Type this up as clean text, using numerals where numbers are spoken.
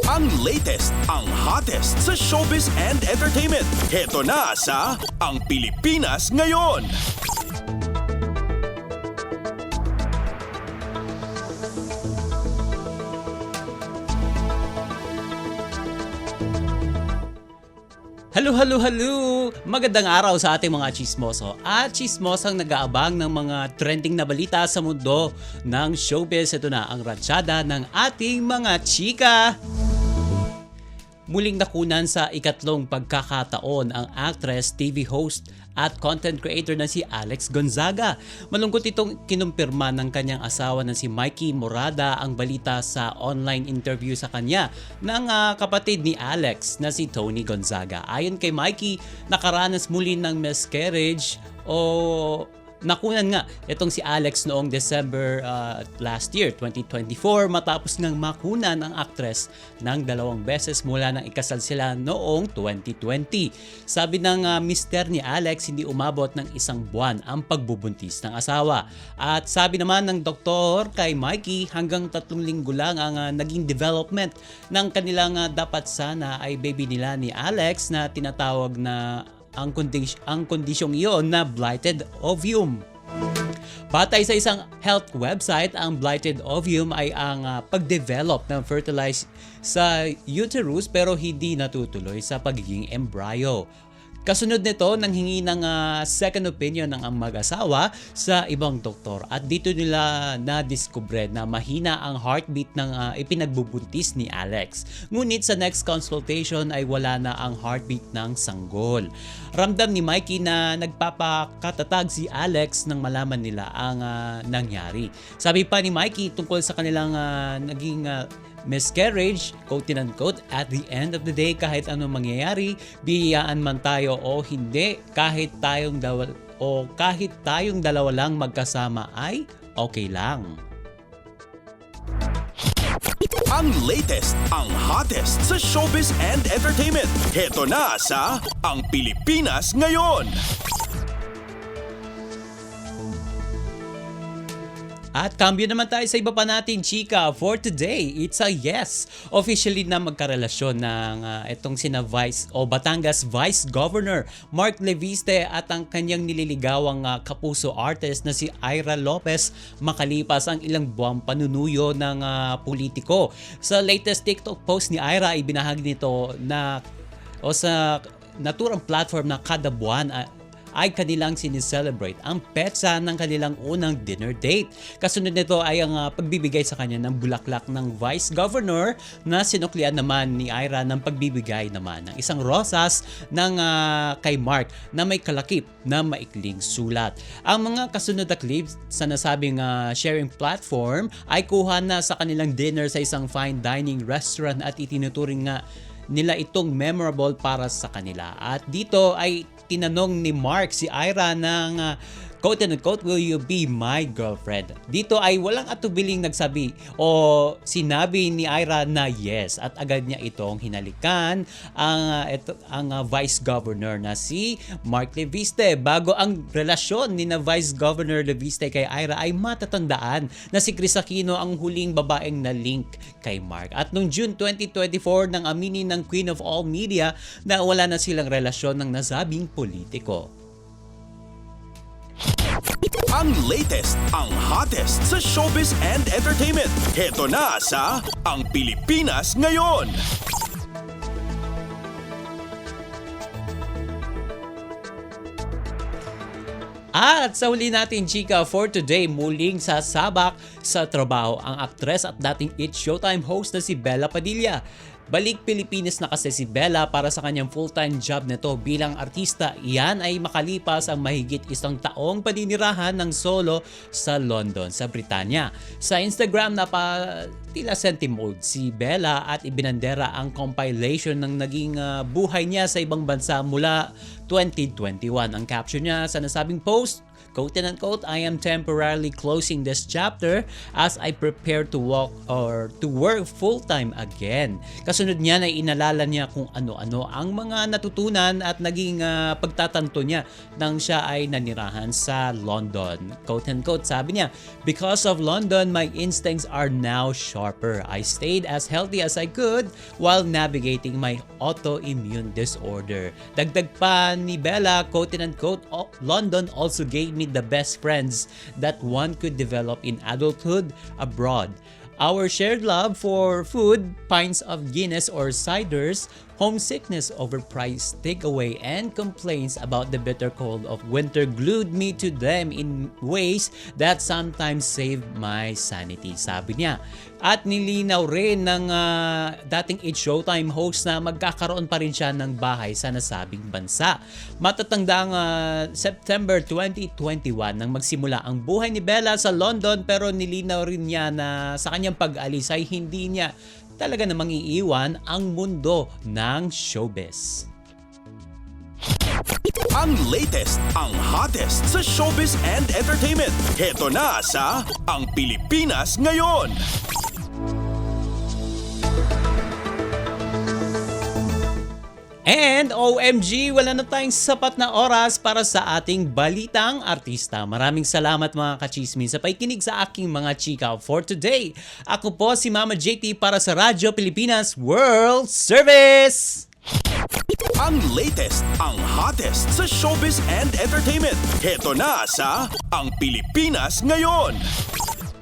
Ang latest, ang hottest sa showbiz and entertainment. Heto na sa Ang Pilipinas Ngayon. Hello! Magandang araw sa ating mga chismoso at chismosang nag-aabang ng mga trending na balita sa mundo ng showbiz. Ito na ang ratsyada ng ating mga chika. Muling nakunan sa ikatlong pagkakataon ang actress, TV host at content creator na si Alex Gonzaga. Malungkot itong kinumpirma ng kanyang asawa na si Mikey Morada ang balita sa online interview sa kanya ng kapatid ni Alex na si Tony Gonzaga. Ayon kay Mikey, nakaranas muli ng miscarriage o nakunan nga itong si Alex noong December last year, 2024, matapos ngang makunan ang actress ng 2 beses mula nang ikasal sila noong 2020. Sabi ng mister ni Alex, hindi umabot ng 1 buwan ang pagbubuntis ng asawa. At sabi naman ng doktor kay Mikey, hanggang 3 linggo lang ang naging development ng kanilang dapat sana ay baby nila ni Alex na tinatawag na ang kondisyong iyon na blighted ovum. Batay sa isang health website, ang blighted ovum ay ang pagdevelop ng fertilized sa uterus pero hindi natutuloy sa pagiging embryo. Kasunod nito, nanghingi ng second opinion ng mag-asawa sa ibang doktor at dito nila na-discover na mahina ang heartbeat ng ipinagbubuntis ni Alex. Ngunit sa next consultation ay wala na ang heartbeat ng sanggol. Ramdam ni Mikey na nagpapakatatag si Alex nang malaman nila ang nangyari. Sabi pa ni Mikey tungkol sa kanilang naging miscarriage, quote-unquote, at the end of the day, kahit anong mangyayari, biyayaan man tayo o hindi, kahit tayong dalawa lang magkasama ay okay lang. Ang latest, ang hottest sa showbiz and entertainment. Heto na sa Ang Pilipinas Ngayon. At cambio naman tayo sa iba pa nating chika. For today, it's a yes. Officially na magkarelasyon ng itong sina Batangas Vice Governor Mark Leviste at ang kanyang nililigawang kapuso artist na si Ira Lopez makalipas ang ilang buwang panunuyo ng politiko. Sa latest TikTok post ni Ira, ibinahagi nito na sa naturang platform na kada buwan ay kanilang sinicelebrate ang petsa ng kanilang unang dinner date. Kasunod nito ay ang pagbibigay sa kanya ng bulaklak ng Vice Governor na sinuklian naman ni Ira ng pagbibigay naman ng isang rosas ng kay Mark na may kalakip na maikling sulat. Ang mga kasunod na clips sa nasabing sharing platform ay kuha na sa kanilang dinner sa isang fine dining restaurant at itinuturing nga nila itong memorable para sa kanila. At dito ay tinanong ni Mark si Ira ng quote-unquote, will you be my girlfriend? Dito ay walang atubiling nagsabi o sinabi ni Ira na yes at agad niya itong hinalikan ang Vice Governor na si Mark Leviste. Bago ang relasyon ni na Vice Governor Leviste kay Ira ay matatandaan na si Chris Aquino ang huling babaeng na link kay Mark. At noong June 2024 nang aminin ng Queen of All Media na wala na silang relasyon ng nasabing politiko. Ang latest, ang hottest sa showbiz and entertainment. Heto na sa Ang Pilipinas Ngayon. At sa huli natin chika for today, muling sasabak sa trabaho ang aktres at dating It's Showtime host na si Bella Padilla. Balik Pilipinas na kasi si Bella para sa kanyang full-time job nito bilang artista. Iyan ay makalipas ang mahigit 1 taong paninirahan ng solo sa London, sa Britanya. Sa Instagram tila senti-mode si Bella at ibinandera ang compilation ng naging buhay niya sa ibang bansa mula 2021. Ang caption niya sa nasabing post, Quote and unquote, I am temporarily closing this chapter as I prepare to work full-time again. Kasunod niya na inalala niya kung ano-ano ang mga natutunan at naging pagtatanto niya nang siya ay nanirahan sa London. Quote and quote, sabi niya, because of London, my instincts are now sharper. I stayed as healthy as I could while navigating my autoimmune disorder. Dagdag pa ni Bella, quote and unquote, London also gave me the best friends that one could develop in adulthood abroad. Our shared love for food, pints of Guinness or ciders, homesickness over priced takeaway, and complaints about the bitter cold of winter glued me to them in ways that sometimes saved my sanity, sabi niya. At nilinaw rin ng dating It's Showtime host na magkakaroon pa rin siya ng bahay sa nasabing bansa. Matatandang September 2021 nang magsimula ang buhay ni Bella sa London, pero nilinaw rin niya na sa kanyang pag-alis ay hindi niya talaga namang iiwan ang mundo ng showbiz. Ang latest, ang hottest sa showbiz and entertainment. Heto na sa Ang Pilipinas Ngayon. And OMG, wala na tayong sapat na oras para sa ating balitang artista. Maraming salamat mga kachismis sa pakikinig sa aking mga chika for today. Ako po si Mama JT para sa Radyo Pilipinas World Service! Ang latest, ang hottest sa showbiz and entertainment. Heto na sa Ang Pilipinas Ngayon.